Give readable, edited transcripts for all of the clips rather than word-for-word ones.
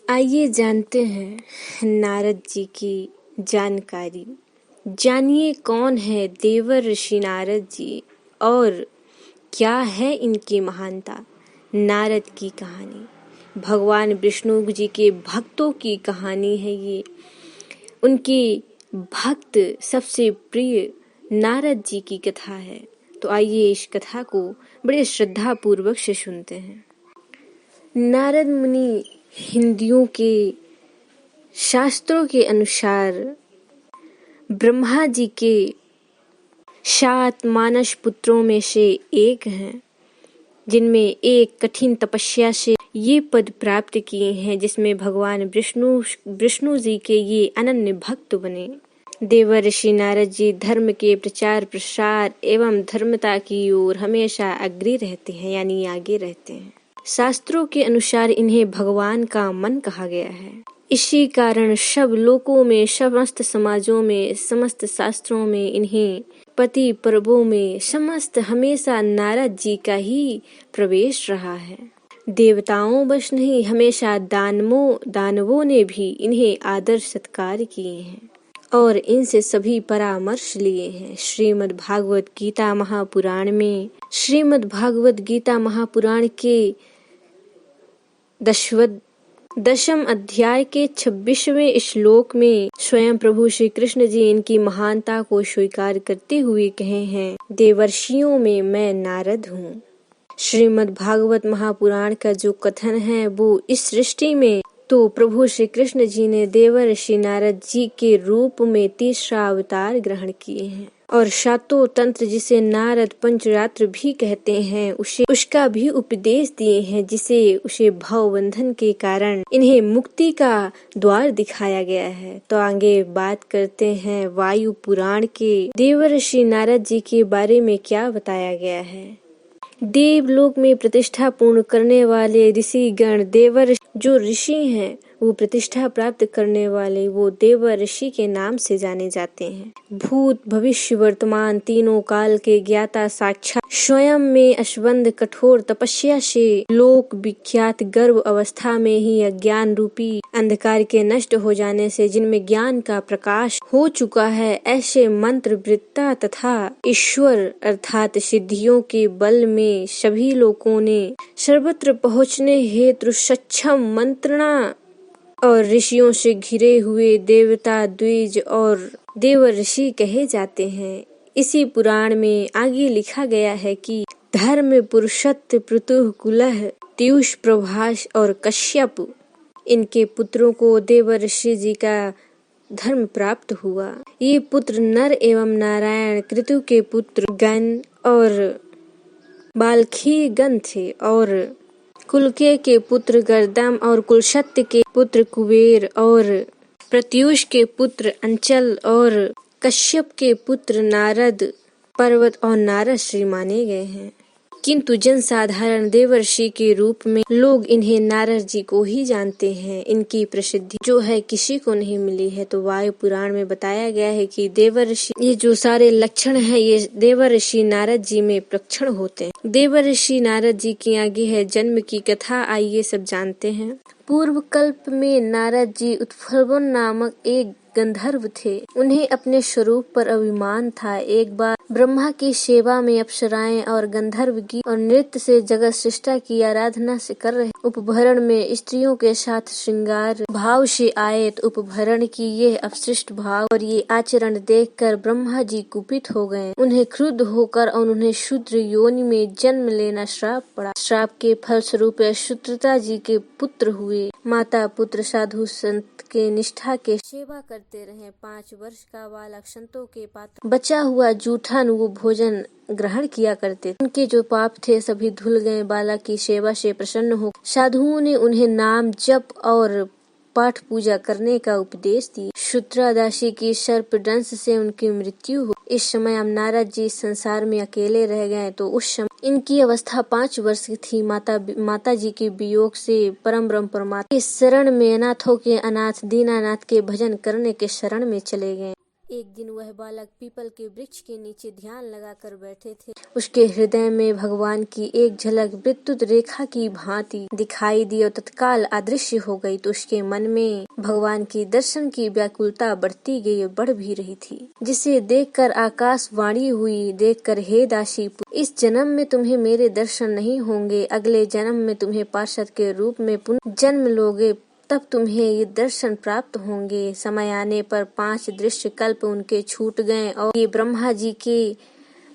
आइए जानते हैं नारद जी की जानकारी। जानिए कौन है देवर ऋषि नारद जी और क्या है इनकी महानता। नारद की कहानी भगवान विष्णु जी के भक्तों की कहानी है। ये उनके भक्त सबसे प्रिय नारद जी की कथा है। तो आइए इस कथा को बड़े श्रद्धा पूर्वक से सुनते हैं। नारद मुनि हिंदुओं के शास्त्रों के अनुसार ब्रह्मा जी के 7 मानस पुत्रों में से एक हैं, जिनमें एक कठिन तपस्या से ये पद प्राप्त किए हैं, जिसमें भगवान विष्णु जी के ये अनन्य भक्त बने। देवर ऋषि नारद जी धर्म के प्रचार प्रसार एवं धर्मता की ओर हमेशा अग्रणी रहते हैं, यानी आगे रहते हैं। शास्त्रों के अनुसार इन्हें भगवान का मन कहा गया है। इसी कारण सब लोकों में, समस्त समाजों में, समस्त शास्त्रों में इन्हें पति पर्वों में समस्त हमेशा नारद जी का ही प्रवेश रहा है। देवताओं बस नहीं, हमेशा दानवों ने भी इन्हें आदर सत्कार किए हैं और इनसे सभी परामर्श लिए हैं। श्रीमद् भागवत गीता महापुराण के 10वें अध्याय के 26वें श्लोक में स्वयं प्रभु श्री कृष्ण जी इनकी महानता को स्वीकार करते हुए कहे हैं, देवर्षियों में मैं नारद हूँ। श्रीमद् भागवत महापुराण का जो कथन है वो इस सृष्टि में तो प्रभु श्री कृष्ण जी ने देवर ऋषि नारद जी के रूप में तीसरा अवतार ग्रहण किए हैं और सातों तंत्र जिसे नारद पंचरात्र भी कहते हैं उसका भी उपदेश दिए हैं, जिसे उसे भव बंधन के कारण इन्हें मुक्ति का द्वार दिखाया गया है। तो आगे बात करते हैं वायु पुराण के देवर ऋषि नारद जी के बारे में क्या बताया गया है। देवलोक में प्रतिष्ठा पूर्ण करने वाले ऋषि गण देवर जो ऋषि हैं वो प्रतिष्ठा प्राप्त करने वाले वो देवर ऋषि के नाम से जाने जाते हैं। भूत भविष्य वर्तमान तीनों काल के ज्ञाता साक्षात स्वयं में अश्वंध कठोर तपस्या से लोक विख्यात गर्भ अवस्था में ही अज्ञान रूपी अंधकार के नष्ट हो जाने से जिनमें ज्ञान का प्रकाश हो चुका है, ऐसे मंत्र वृत्ता तथा ईश्वर अर्थात सिद्धियों के बल में सभी लोगों ने सर्वत्र पहुँचने हेतु सक्षम मंत्रणा और ऋषियों से घिरे हुए देवता द्विज और देव ऋषि कहे जाते हैं। इसी पुराण में आगे लिखा गया है कि धर्म पुरुषत्व पृथु कुलह त्युष प्रभास और कश्यप इनके पुत्रों को देव ऋषि जी का धर्म प्राप्त हुआ। ये पुत्र नर एवं नारायण कृतु के पुत्र गण और बाल्खी गण थे और कुलके के पुत्र गर्दम और कुलशत्य के पुत्र कुबेर और प्रत्युष के पुत्र अंचल और कश्यप के पुत्र नारद पर्वत और नारद श्री माने गए हैं। किंतु जनसाधारण देवर्षि के रूप में लोग इन्हें नारद जी को ही जानते हैं। इनकी प्रसिद्धि जो है किसी को नहीं मिली है। तो वायु पुराण में बताया गया है कि देवर्षि ये जो सारे लक्षण हैं ये देवर्षि नारद जी में प्रक्षण होते हैं। देवर्षि नारद जी की आगे है जन्म की कथा, आइए सब जानते हैं। पूर्व कल्प में नारद जी उत्फलवन नामक एक गंधर्व थे। उन्हें अपने स्वरूप पर अभिमान था। एक बार ब्रह्मा की सेवा में अप्सराएं और गंधर्व गीत और नृत्य से जगत सृष्टा की आराधना से कर रहे उपभरण में स्त्रियों के साथ श्रृंगार भाव से आए। तो उपभरण की यह अपशिष्ट भाव और ये आचरण देखकर ब्रह्मा जी कुपित हो गए। उन्हें क्रुद्ध होकर और उन्हें शूद्र योनि में जन्म लेना श्राप पड़ा। श्राप के फलस्वरूप शूद्रता जी के पुत्र हुए। माता पुत्र साधु संत के निष्ठा के सेवा करते रहे। 5 वर्ष का बालक संतों के पात्र बचा हुआ जूठा वो भोजन ग्रहण किया करते थे। उनके जो पाप थे सभी धुल गए। बालक की सेवा से प्रसन्न हो साधुओं ने उन्हें नाम जप और पाठ पूजा करने का उपदेश दिया। शूद्रा दासी की सर्पदंश से उनकी मृत्यु हुई। इस समय अब नारद जी संसार में अकेले रह गए। तो उस समय इनकी अवस्था 5 वर्ष की थी। माता जी के वियोग से परम ब्रह्म परमात्मा के शरण में अनाथों के अनाथ दीनानाथ के भजन करने के शरण में चले गए। एक दिन वह बालक पीपल के वृक्ष के नीचे ध्यान लगाकर बैठे थे। उसके हृदय में भगवान की एक झलक विद्युत रेखा की भांति दिखाई दी और तत्काल अदृश्य हो गई। तो उसके मन में भगवान की दर्शन की व्याकुलता बढ़ती गई और बढ़ भी रही थी, जिसे देखकर आकाशवाणी हुई, देखकर हे दासी, इस जन्म में तुम्हें मेरे दर्शन नहीं होंगे, अगले जन्म में तुम्हें पार्षद के रूप में पुनः जन्म लोगे, तब तुम्हें ये दर्शन प्राप्त होंगे। समय आने पर 5 दृश्य कल्प उनके छूट गए और ये ब्रह्मा जी के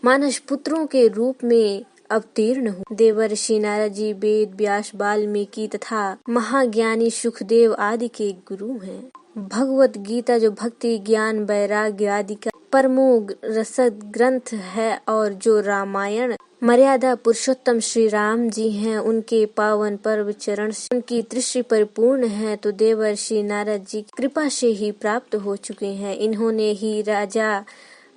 मानस पुत्रों के रूप में अवतीर्ण हुए। देवर्षि नारद जी वेद व्यास, वाल्मीकि तथा महाज्ञानी सुखदेव आदि के गुरु हैं। भगवत गीता जो भक्ति ज्ञान वैराग्य आदि का परमो रसद ग्रंथ है और जो रामायण मर्यादा पुरुषोत्तम श्री राम जी हैं, उनके पावन पर्व चरण से उनकी दृष्टि परिपूर्ण है, तो देवर्षि नारद जी कृपा से ही प्राप्त हो चुके हैं। इन्होंने ही राजा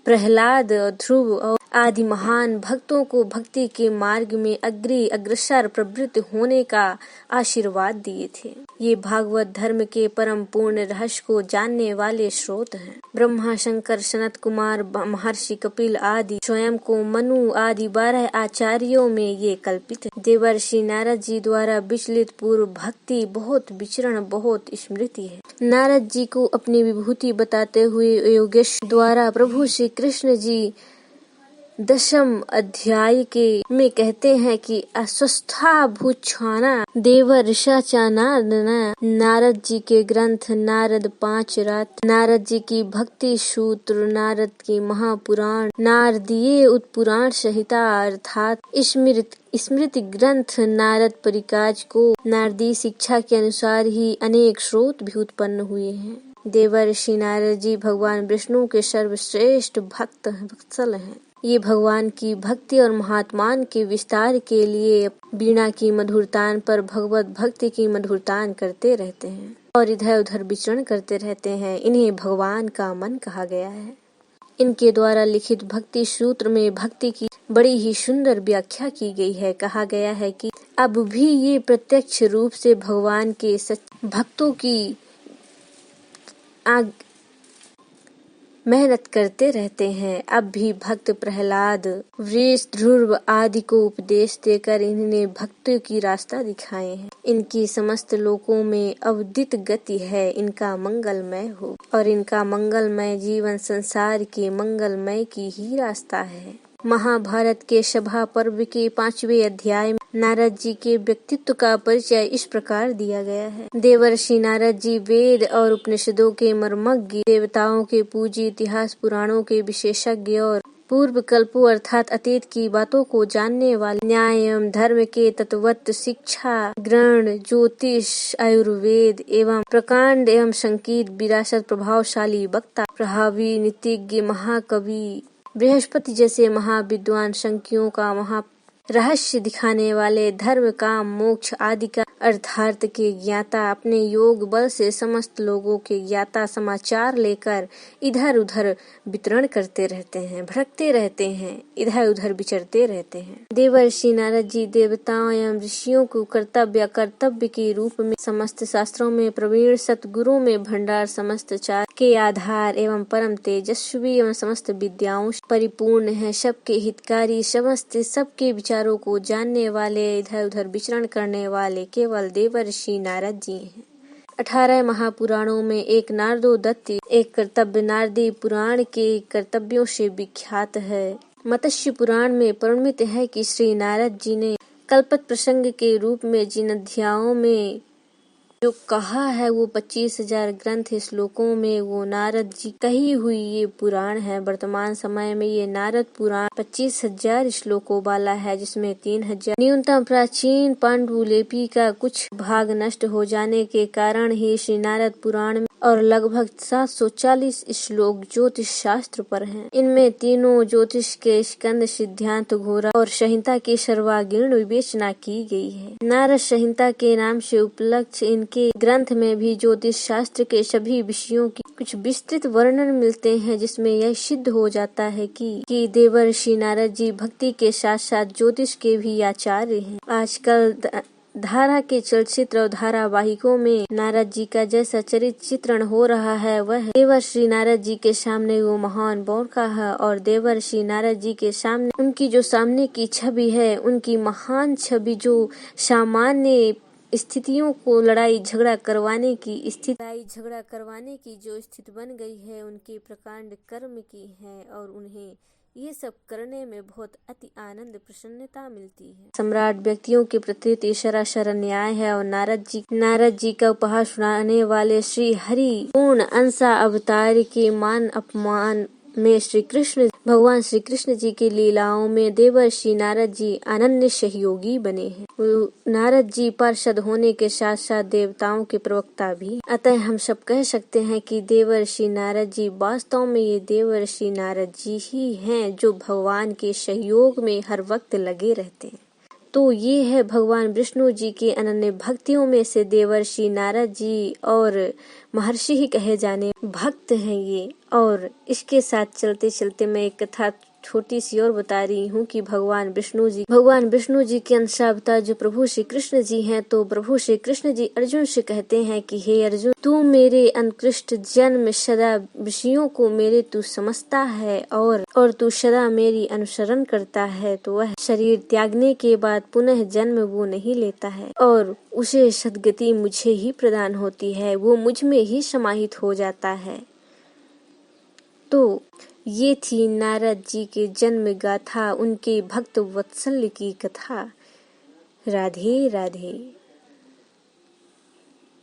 प्रहलाद, ध्रुव और आदि महान भक्तों को भक्ति के मार्ग में अग्रसर प्रवृत्त होने का आशीर्वाद दिए थे। ये भागवत धर्म के परम पूर्ण रहस्य को जानने वाले स्रोत हैं। ब्रह्मा, शंकर, सनत कुमार, महर्षि कपिल आदि, स्वयं को मनु आदि 12 आचार्यों में ये कल्पित है। देवर्षि नारद जी द्वारा विचलित पूर्व भक्ति बहुत विचरण बहुत स्मृति है। नारद जी को अपनी विभूति बताते हुए योगेश्वर द्वारा प्रभु श्री कृष्ण जी 10वें अध्याय में कहते हैं कि अस्वस्था भूछाना देवर्षाचानादना। नारद जी के ग्रंथ नारद 5 रात्र, नारद जी की भक्ति सूत्र, नारद की महापुराण, नारदीय उत्पुराण संहिता अर्थात स्मृति ग्रंथ, नारद परिकाज को नारदी शिक्षा के अनुसार ही अनेक स्रोत भी उत्पन्न हुए हैं। देवर्षि नारद जी भगवान विष्णु के सर्वश्रेष्ठ भक्त वत्सल हैं। ये भगवान की भक्ति और महात्मान के विस्तार के लिए वीणा की मधुरतान पर भगवत भक्ति की मधुरतान करते रहते हैं और इधर उधर विचरण करते रहते हैं। इन्हें भगवान का मन कहा गया है। इनके द्वारा लिखित भक्ति सूत्र में भक्ति की बड़ी ही सुंदर व्याख्या की गई है। कहा गया है कि अब भी ये प्रत्यक्ष रूप से भगवान के भक्तों की मेहनत करते रहते हैं। अब भी भक्त प्रहलाद, वृष, ध्रुव आदि को उपदेश देकर इन्हें भक्ति की रास्ता दिखाए हैं। इनकी समस्त लोकों में अवदित गति है। इनका मंगलमय हो और इनका मंगलमय जीवन संसार के मंगलमय की ही रास्ता है। महाभारत के सभा पर्व के 5वें अध्याय में नारद जी के व्यक्तित्व का परिचय इस प्रकार दिया गया है। देवर्षि नारद जी वेद और उपनिषदों के मर्मज्ञ, देवताओं के पूजी, इतिहास पुराणों के विशेषज्ञ और पूर्व कल्पों अर्थात अतीत की बातों को जानने वाले, न्याय एवं धर्म के तत्वत, शिक्षा, ग्रहण, ज्योतिष, आयुर्वेद एवं प्रकांड एवं संगीत विरासत, प्रभावशाली वक्ता, प्रभावी नीतिज्ञ, महाकवि, बृहस्पति जैसे महाविद्वान, संख्यों का रहस्य दिखाने वाले, धर्म काम मोक्ष आदि का अर्थार्थ के ज्ञाता, अपने योग बल से समस्त लोगों के ज्ञाता, समाचार लेकर इधर उधर वितरण करते रहते हैं, भटकते रहते हैं, इधर उधर विचरते रहते हैं। देवर्षि नारद जी देवताओं एवं ऋषियों को कर्तव्य के रूप में समस्त शास्त्रों में प्रवीण, सतगुरु में भंडार, समस्त चार के आधार एवं परम तेजस्वी एवं समस्त विद्याओं परिपूर्ण है, सबके हितकारी, समस्त सबके विचारों को जानने वाले, इधर उधर विचरण करने वाले केवल देवर्षि नारद जी हैं। 18 महापुराणों में एक नारदोदत्ति, एक कर्तव्य नारदी पुराण के कर्तव्यों से विख्यात है। मत्स्य पुराण में वर्णित है कि श्री नारद जी ने कल्पत प्रसंग के रूप में जिन अध्यायों में जो कहा है वो 25,000 ग्रंथ श्लोकों में वो नारद जी कही हुई ये पुराण है। वर्तमान समय में ये नारद पुराण 25,000 श्लोकों वाला है, जिसमें 3,000 न्यूनतम प्राचीन पांडुलिपि का कुछ भाग नष्ट हो जाने के कारण ही श्री नारद पुराण में और लगभग 740 श्लोक ज्योतिष शास्त्र पर हैं। इनमें तीनों ज्योतिष के स्कंद, सिद्धांत, घोरा और संहिता की सर्वांगीण विवेचना की गई है। नारद संहिता के नाम से उपलब्ध इनके ग्रंथ में भी ज्योतिष शास्त्र के सभी विषयों की कुछ विस्तृत वर्णन मिलते हैं, जिसमें यह सिद्ध हो जाता है कि देवर्षि नारद जी भक्ति के साथ साथ ज्योतिष के भी आचार्य हैं। आजकल धारा के चलचित्र और धारावाहिकों में नारद जी का जैसा चरित्र चित्रण हो रहा है वह देवर्षि नारद जी के सामने वो महान बौरका है और देवर्षि नारद जी के सामने उनकी जो सामने की छवि है उनकी महान छवि जो सामान्य स्थितियों को लड़ाई झगड़ा करवाने की जो स्थिति बन गई है उनके प्रकांड कर्म की है और उन्हें ये सब करने में बहुत अति आनंद प्रसन्नता मिलती है। सम्राट व्यक्तियों के प्रति सरासर अन्याय है और नारद जी का उपहास सुनाने वाले श्री हरि पूर्ण अंशा अवतार के मान अपमान में भगवान श्री कृष्ण जी की लीलाओं में देवर्षि नारद जी अनन्य सहयोगी बने हैं। नारद जी पार्षद होने के साथ साथ देवताओं के प्रवक्ता भी। अतः हम सब कह सकते हैं कि देवर्षि नारद जी वास्तव में ये देवर्षि नारद जी ही हैं जो भगवान के सहयोग में हर वक्त लगे रहते हैं। तो ये है भगवान विष्णु जी के अनन्य भक्तियों में से देवर्षि नारद जी और महर्षि ही कहे जाने भक्त हैं ये। और इसके साथ चलते चलते मैं एक कथा छोटी सी और बता रही हूँ कि भगवान विष्णु जी के अंशावतार जो प्रभु श्री कृष्ण जी हैं, तो प्रभु श्री कृष्ण जी अर्जुन से कहते हैं कि हे अर्जुन, तू मेरे अनुकृष्ट जन्म सदा विषयों को मेरे तू समझता है और तू सदा मेरी अनुसरण करता है, तो वह शरीर त्यागने के बाद पुनः जन्म वो नहीं लेता है और उसे सद्गति मुझे ही प्रदान होती है, वो मुझ में ही समाहित हो जाता है। तो ये थी नारद जी के जन्म गाथा, उनके भक्त वत्सल्य की कथा। राधे राधे।